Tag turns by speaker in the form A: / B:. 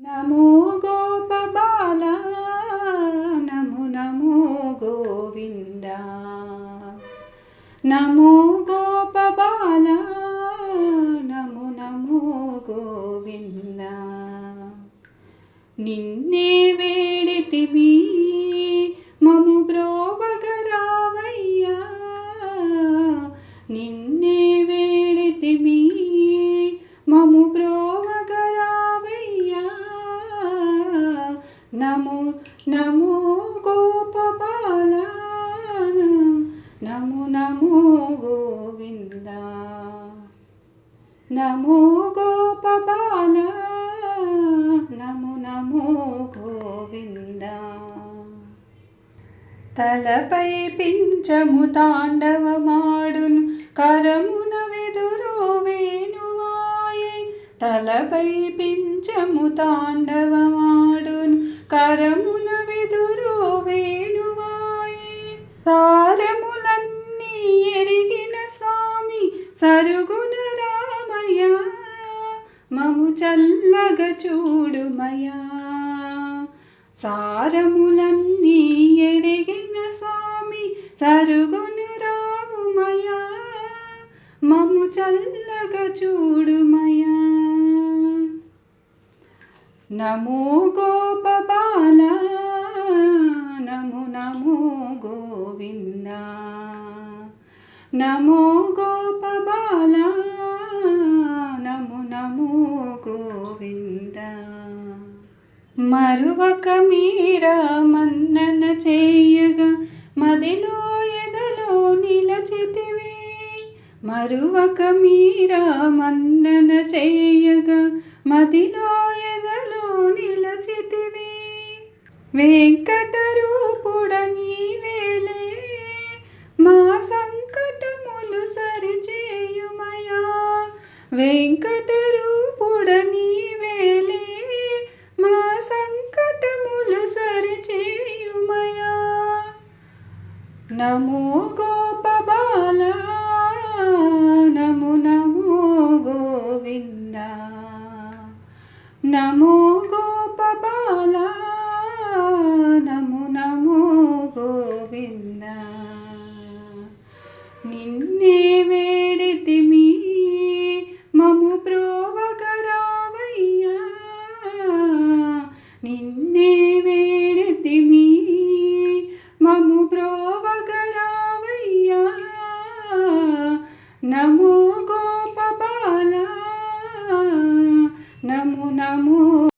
A: నమో గోపబాల నమో నమో గోవింద నమో గోపబాల నమో నమో గోవింద నిన్నే వేడితిమి మము బ్రోవగరావయ్యా నిన్నే వేడితిమి మము బ్రోవగరావయ్యా నమో నమో గోపబాల నమో నమో గోవింద నమో గోపబాల నమో నమో గోవింద తలపై పించము తాండవమాడును కరమున వెదురు వేణువాయే తలపై పించము తాండవమాడును కరమున వెదురు వేణువాయే తారములన్నీ ఎరిగిన స్వామి సరుగున రామయ్య మము చల్లగ చూడుమయ్యా సారములన్నీ ఎరిగిన స్వామి సరుగున రామయ్య మము చల్లగ చూడుమయ్యా నమో గోపబాల నమో నమో గోవింద నమో గోపబాల నమో నమో గోవింద మరువక మీరా మన్నన చేయగా మదిలో ఎదలో నిలచితివి మరువక మీరా మన్నన చేయగా మదిలో ఎదలో నిలచితివి వెంకటరూపుడ నీవేలే మా సంకటములు సరిచేయుమయా వెంకటరూపుడ నీవేలే మా సంకటములు సరిచేయుమయా నమో గోపబాల నమో నమో గోవింద నమో